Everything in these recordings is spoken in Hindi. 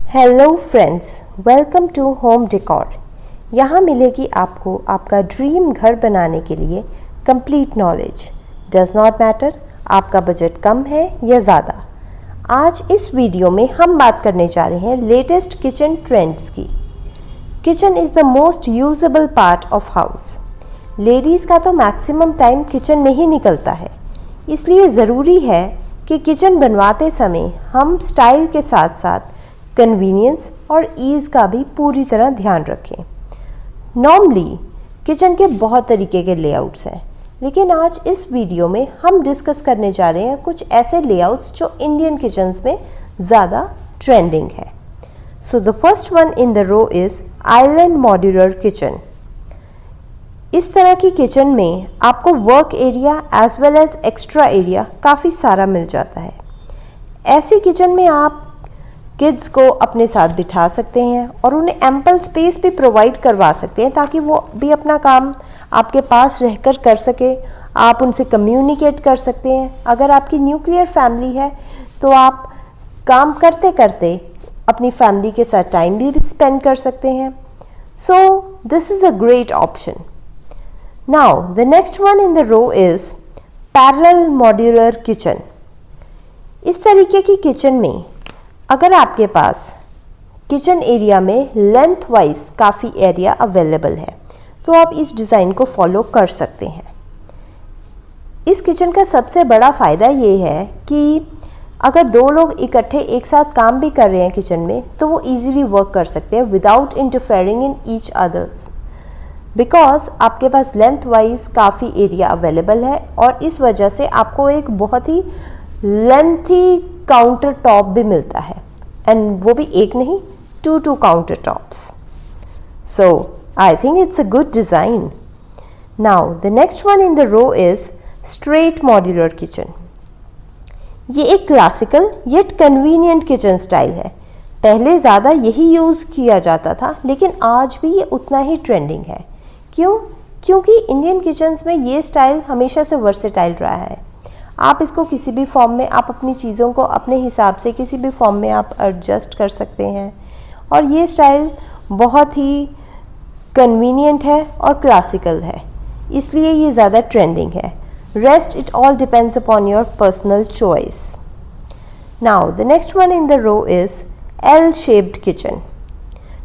Hello friends, welcome to home decor. यहाँ मिलेगी आपको आपका ड्रीम घर बनाने के लिए complete knowledge. Does not matter आपका बजट कम है या ज़्यादा। आज इस वीडियो में हम बात करने जा रहे हैं लेटेस्ट किचन ट्रेंड्स की। Kitchen is the most usable part of house. Ladies का तो मैक्सिमम टाइम किचन में ही निकलता है, इसलिए ज़रूरी है कि किचन बनवाते समय हम स्टाइल के साथ साथ कन्वीनियंस और ईज़ का भी पूरी तरह ध्यान रखें। नॉर्मली किचन के बहुत तरीके के लेआउट्स हैं, लेकिन आज इस वीडियो में हम डिस्कस करने जा रहे हैं कुछ ऐसे लेआउट्स जो इंडियन किचन्स में ज़्यादा ट्रेंडिंग है। So the first one in the row is island modular kitchen. इस तरह की किचन में आपको work area as well as extra area काफ़ी सारा मिल जाता है। ऐसी किचन में आप किड्स को अपने साथ बिठा सकते हैं और उन्हें एम्पल स्पेस भी प्रोवाइड करवा सकते हैं ताकि वो भी अपना काम आपके पास रहकर कर सके। आप उनसे कम्युनिकेट कर सकते हैं। अगर आपकी न्यूक्लियर फैमिली है तो आप काम करते करते अपनी फैमिली के साथ टाइम भी स्पेंड कर सकते हैं। So this is a great option. Now the next one in the row is parallel modular kitchen. इस तरीके की किचन में अगर आपके पास किचन एरिया में लेंथ वाइज काफ़ी एरिया अवेलेबल है तो आप इस डिज़ाइन को फॉलो कर सकते हैं। इस किचन का सबसे बड़ा फ़ायदा ये है कि अगर दो लोग इकट्ठे एक साथ काम भी कर रहे हैं किचन में तो वो इजीली वर्क कर सकते हैं without interfering in each others, because आपके पास लेंथ वाइज काफ़ी एरिया अवेलेबल है और इस वजह से आपको एक बहुत ही लेंथी काउंटर टॉप भी मिलता है, एंड वो भी एक नहीं, two counter tops. So I think it's a good design. Now the next one in the row is straight modular kitchen. ये एक classical yet convenient kitchen style है। पहले ज़्यादा यही यूज़ किया जाता था, लेकिन आज भी ये उतना ही ट्रेंडिंग है। क्यों? क्योंकि इंडियन किचन्स में ये स्टाइल हमेशा से वर्सेटाइल रहा है। आप इसको किसी भी फॉर्म में, आप अपनी चीज़ों को अपने हिसाब से किसी भी फॉर्म में आप एडजस्ट कर सकते हैं, और ये स्टाइल बहुत ही कन्वीनियंट है और क्लासिकल है, इसलिए ये ज़्यादा ट्रेंडिंग है। Rest it all depends upon your personal choice. Now the next one in the row is L shaped kitchen.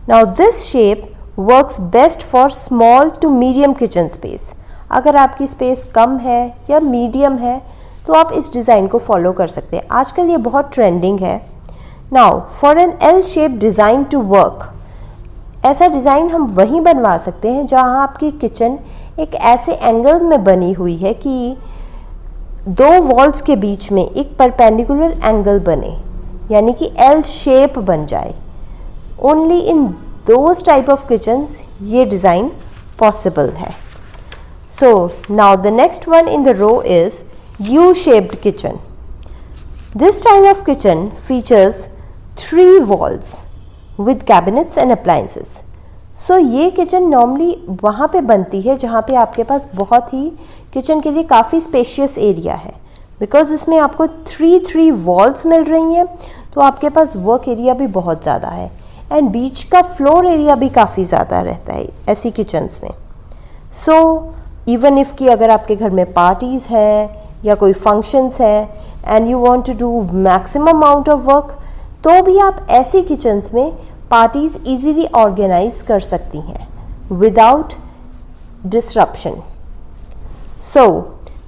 Now this shape works best for small to medium kitchen space. अगर आपकी स्पेस कम है या मीडियम है तो आप इस डिज़ाइन को फॉलो कर सकते हैं। आजकल ये बहुत ट्रेंडिंग है। Now for an L shape design to work, ऐसा डिज़ाइन हम वहीं बनवा सकते हैं जहां आपकी किचन एक ऐसे एंगल में बनी हुई है कि दो वॉल्स के बीच में एक परपेंडिकुलर एंगल बने, यानी कि एल शेप बन जाए। Only in those type of kitchens ये डिज़ाइन पॉसिबल है। So now the next one in the row is U-shaped kitchen. This style of kitchen features 3 walls with cabinets and appliances. So ये किचन नॉर्मली वहाँ पे बनती है जहाँ पे आपके पास बहुत ही किचन के लिए काफ़ी स्पेशियस एरिया है, बिकॉज इसमें आपको 3 वॉल्स मिल रही हैं, तो आपके पास वर्क एरिया भी बहुत ज़्यादा है, एंड बीच का फ्लोर एरिया भी काफ़ी ज़्यादा रहता है ऐसी किचन्स में। सो इवन इफ़ कि अगर आपके घर में पार्टीज़ हैं या कोई फंक्शंस है and you want to do maximum amount of work, तो भी आप ऐसी किचन्स में पार्टीज़ इजीली ऑर्गेनाइज कर सकती हैं without disruption. So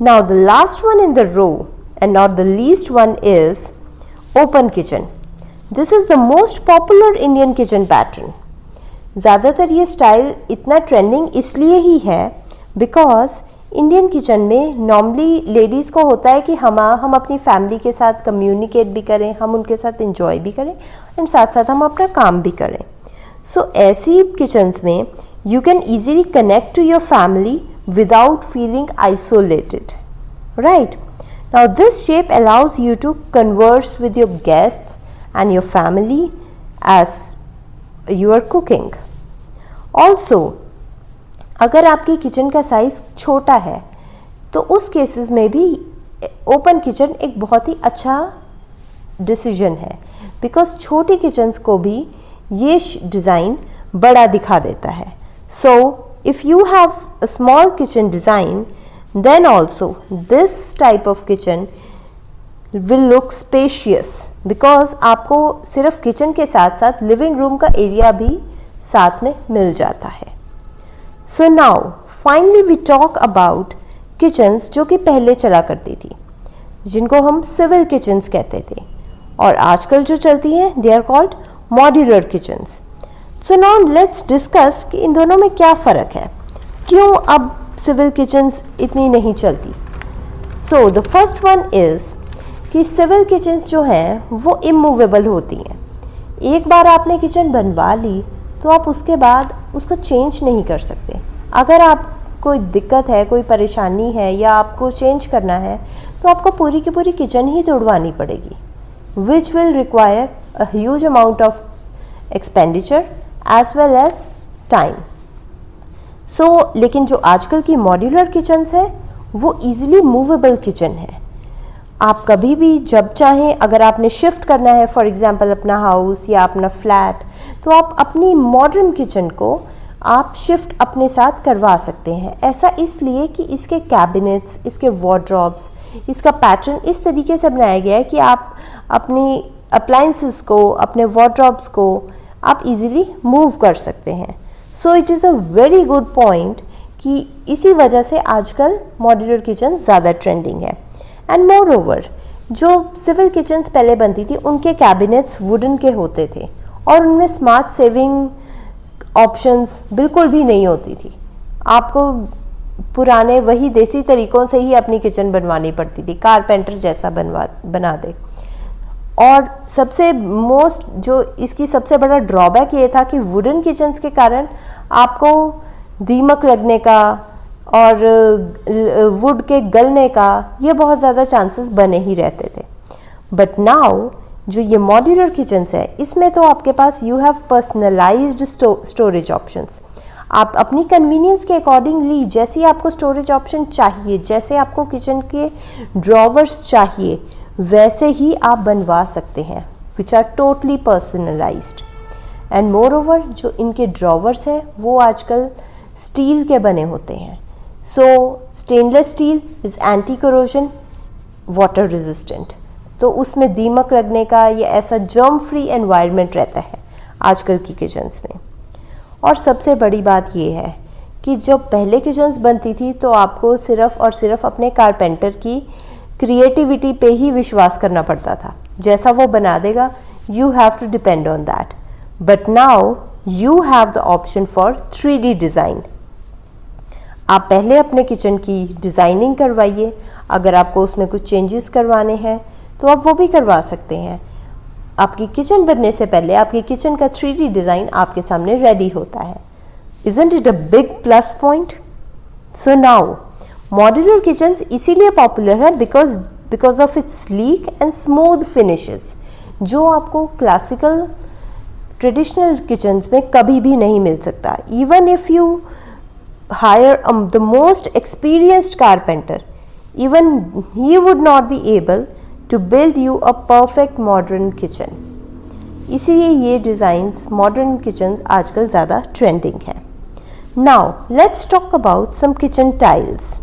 now the last one in the row and not the least one is open kitchen. This is the most popular Indian kitchen pattern. ज़्यादातर ये स्टाइल इतना ट्रेंडिंग इसलिए ही है बिकॉज इंडियन किचन में नॉर्मली लेडीज़ को होता है कि हम अपनी फैमिली के साथ कम्युनिकेट भी करें, हम उनके साथ इंजॉय भी करें, एंड साथ साथ हम अपना काम भी करें। सो ऐसी किचन्स में you can easily connect to your family without feeling isolated, right? Now this shape allows you to converse with your guests and your family as you are cooking. Also अगर आपकी किचन का साइज़ छोटा है तो उस केसेस में भी ओपन किचन एक बहुत ही अच्छा डिसीजन है, बिकॉज छोटी किचन्स को भी ये डिज़ाइन बड़ा दिखा देता है. So if you have a small kitchen design, then also this type of kitchen will look spacious because आपको सिर्फ किचन के साथ साथ लिविंग रूम का एरिया भी साथ में मिल जाता है. So now finally we talk about kitchens जो कि पहले चला करती थी, जिनको हम सिविल किचन्स कहते थे, और आजकल जो चलती हैं they are called modular kitchens. So now let's discuss कि इन दोनों में क्या फ़र्क है, क्यों अब सिविल किचन्स इतनी नहीं चलती. सो द फर्स्ट वन इज़ कि सिविल किचन्स जो हैं वो इमूवेबल होती हैं. एक बार आपने किचन बनवा ली तो आप उसके बाद उसको चेंज नहीं कर सकते. अगर आप कोई दिक्कत है, कोई परेशानी है या आपको चेंज करना है तो आपको पूरी की पूरी किचन ही तोड़वानी पड़ेगी, which will require a huge amount of expenditure as well as time. लेकिन जो आजकल की मॉड्यूलर किचन्स है वो इजीली मूवेबल किचन है. आप कभी भी जब चाहें, अगर आपने शिफ्ट करना है फॉर एग्जांपल अपना हाउस या अपना फ्लैट, तो आप अपनी मॉडर्न किचन को आप शिफ्ट अपने साथ करवा सकते हैं. ऐसा इसलिए कि इसके कैबिनेट्स, इसके वार्डरोब्स, इसका पैटर्न इस तरीके से बनाया गया है कि आप अपनी अप्लायंसेस को, अपने वार्डरोब्स को आप इजीली मूव कर सकते हैं. So it is a very good point कि इसी वजह से आजकल मॉड्यूलर किचन ज़्यादा ट्रेंडिंग है. एंड मोर ओवर, जो सिविल किचन्स पहले बनती थी उनके कैबिनेट्स वुडन के होते थे और उनमें स्मार्ट सेविंग ऑप्शंस बिल्कुल भी नहीं होती थी. आपको पुराने वही देसी तरीक़ों से ही अपनी किचन बनवानी पड़ती थी, कारपेंटर जैसा बना दे. और सबसे जो इसकी सबसे बड़ा ड्रॉबैक ये था कि वुडन किचन्स के कारण आपको दीमक लगने का और वुड के गलने का ये बहुत ज़्यादा चांसेस बने ही रहते थे. बट नाउ जो ये मॉड्यूलर किचन्स है, इसमें तो आपके पास you have personalised storage options. आप अपनी कन्वीनियंस के अकॉर्डिंगली जैसे आपको स्टोरेज ऑप्शन चाहिए, जैसे आपको किचन के ड्रॉवर्स चाहिए, वैसे ही आप बनवा सकते हैं, which are totally personalised. And moreover, जो इनके ड्रॉवर्स हैं वो आजकल स्टील के बने होते हैं. So stainless steel is anti corrosion, water resistant, तो उसमें दीमक लगने का या ऐसा जर्म फ्री एनवायरनमेंट रहता है आजकल की किचन्स में. और सबसे बड़ी बात ये है कि जब पहले किचन्स बनती थी तो आपको सिर्फ़ और सिर्फ अपने कारपेंटर की क्रिएटिविटी पे ही विश्वास करना पड़ता था, जैसा वो बना देगा you have to depend on that. But now you have the option for 3D design. आप पहले अपने किचन की डिज़ाइनिंग करवाइए, अगर आपको उसमें कुछ चेंजेस करवाने हैं तो आप वो भी करवा सकते हैं. आपकी किचन बनने से पहले आपकी किचन का 3D डिज़ाइन आपके सामने रेडी होता है. Isn't it a big plus point? So now modular kitchens इसीलिए पॉपुलर है because of its sleek and smooth finishes, जो आपको क्लासिकल ट्रेडिशनल किचन्स में कभी भी नहीं मिल सकता. Even if you hire the most experienced carpenter, even he would not be able to build you a perfect modern kitchen. इसीलिए ये डिज़ाइंस मॉडर्न किचन्स आजकल ज़्यादा ट्रेंडिंग है. Now let's talk about some kitchen tiles.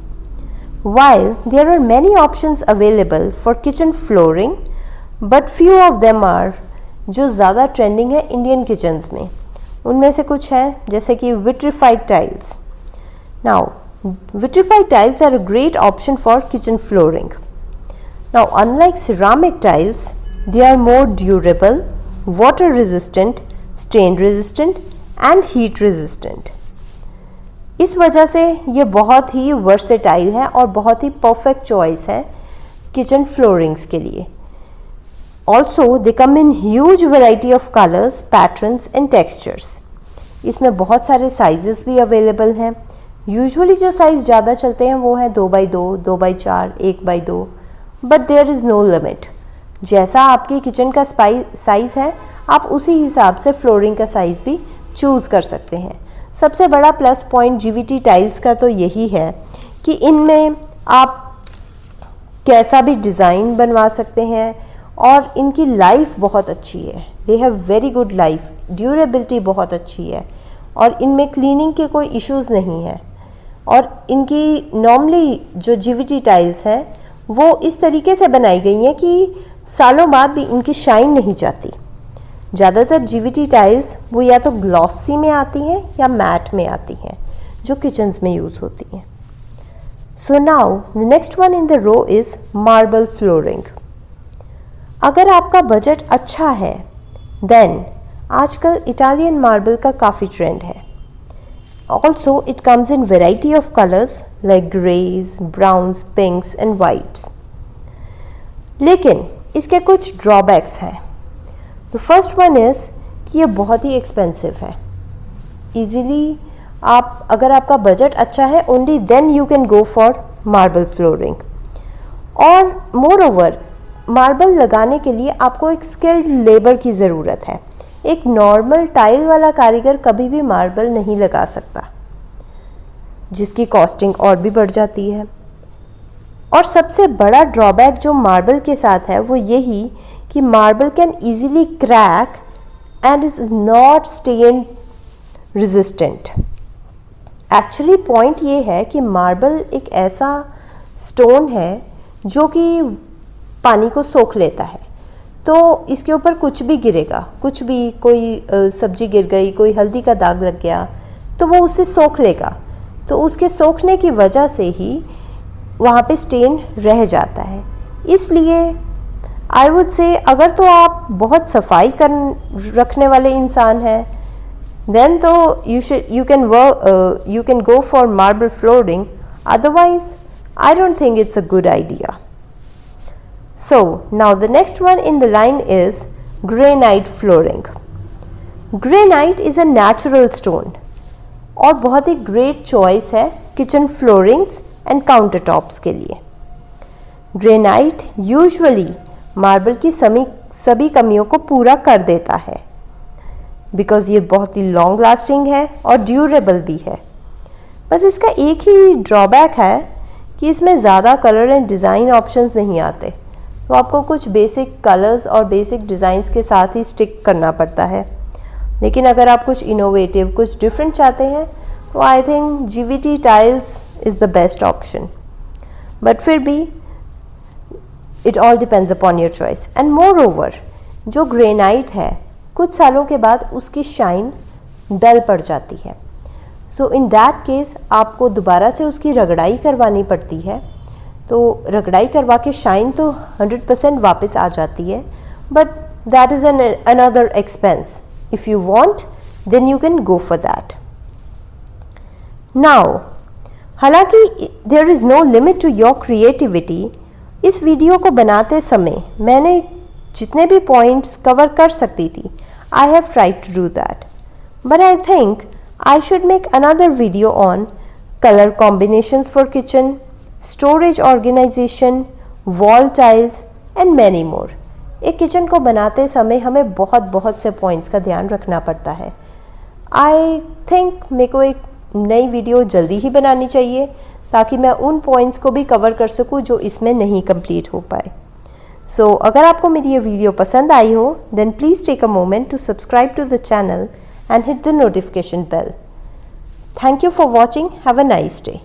While there are many options available for kitchen flooring, but few of them are जो ज़्यादा ट्रेंडिंग है इंडियन किचन्स में. उनमें से कुछ हैं जैसे कि vitrified tiles. Now vitrified tiles are a great option for kitchen flooring. Now unlike ceramic tiles, they are more durable, water resistant, stain resistant and heat resistant. इस वजह से ये बहुत ही वर्सेटाइल है और बहुत ही परफेक्ट चॉइस है किचन फ्लोरिंग्स के लिए. Also they come in huge variety of colors, patterns and textures. इसमें बहुत सारे साइजेस भी अवेलेबल हैं. यूजुअली जो साइज़ ज़्यादा चलते हैं वो है 2x2, 2x4, 1x2, but there is no limit. जैसा आपकी किचन का साइज़ है आप उसी हिसाब से फ्लोरिंग का साइज़ भी चूज़ कर सकते हैं. सबसे बड़ा प्लस पॉइंट GVT टाइल्स का तो यही है कि इनमें आप कैसा भी डिज़ाइन बनवा सकते हैं और इनकी लाइफ बहुत अच्छी है, they have very good life, durability बहुत अच्छी है और इनमें क्लीनिंग के कोई इश्यूज़ नहीं है। और इनकी नॉर्मली जो जीवीटी टाइल्स हैं वो इस तरीके से बनाई गई हैं कि सालों बाद भी इनकी शाइन नहीं जाती। ज़्यादातर जीवीटी टाइल्स वो या तो ग्लॉसी में आती हैं या मैट में आती हैं जो किचन्स में यूज़ होती हैं। So now the next one in the row is marble flooring. अगर आपका बजट अच्छा है देन आजकल इटालियन मार्बल का काफ़ी ट्रेंड है। Also it comes in variety of colours like greys, browns, pinks and whites. लेकिन इसके कुछ ड्रॉबैक्स हैं। द फर्स्ट वन इज़ कि ये बहुत ही एक्सपेंसिव है। ईज़िली आप अगर आपका बजट अच्छा है only then you can go for marble flooring. और मोर ओवर मार्बल लगाने के लिए आपको एक स्किल्ड लेबर की ज़रूरत है। एक नॉर्मल टाइल वाला कारीगर कभी भी मार्बल नहीं लगा सकता, जिसकी कॉस्टिंग और भी बढ़ जाती है। और सबसे बड़ा ड्रॉबैक जो मार्बल के साथ है वो यही कि marble can easily crack and is not stain resistant. Actually point ये है कि मार्बल एक ऐसा स्टोन है जो कि पानी को सोख लेता है, तो इसके ऊपर कुछ भी गिरेगा, कुछ भी, कोई सब्जी गिर गई, कोई हल्दी का दाग लग गया तो वो उसे सोख लेगा। तो उसके सोखने की वजह से ही वहाँ पे स्टेन रह जाता है। इसलिए आई वुड से अगर तो आप बहुत सफाई कर रखने वाले इंसान हैं देन तो you can go for marble flooring, otherwise I don't think it's a good idea. So now the next one in the line is granite flooring. Granite is a natural stone और बहुत ही great choice है kitchen floorings and countertops के लिए। Granite usually marble की सभी कमियों को पूरा कर देता है because ये बहुत ही long lasting है और durable भी है। बस इसका एक ही drawback है कि इसमें ज़्यादा कलर एंड डिज़ाइन ऑप्शंस नहीं आते, तो आपको कुछ बेसिक कलर्स और बेसिक डिज़ाइंस के साथ ही स्टिक करना पड़ता है। लेकिन अगर आप कुछ इनोवेटिव, कुछ डिफरेंट चाहते हैं तो I think GVT tiles is the best option. But फिर भी it all depends upon your choice. And moreover जो ग्रेनाइट है कुछ सालों के बाद उसकी शाइन डल पड़ जाती है। सो इन दैट केस आपको दोबारा से उसकी रगड़ाई करवानी पड़ती है। तो रगड़ाई करवा के शाइन तो 100% वापस आ जाती है, but that is another expense. If you want then you can go for that. Now हालांकि there is no limit to your creativity, इस वीडियो को बनाते समय मैंने जितने भी पॉइंट्स कवर कर सकती थी I have tried to do that, but I think I should make another video on colour combinations for kitchen, storage organisation, wall tiles and many more. एक किचन को बनाते समय हमें बहुत से पॉइंट्स का ध्यान रखना पड़ता है। आई थिंक मेरे को एक नई वीडियो जल्दी ही बनानी चाहिए ताकि मैं उन पॉइंट्स को भी कवर कर सकूं जो इसमें नहीं कंप्लीट हो पाए। सो अगर आपको मेरी ये वीडियो पसंद आई हो then please take a moment to subscribe to the channel and hit the notification bell. Thank you for watching. Have a nice day.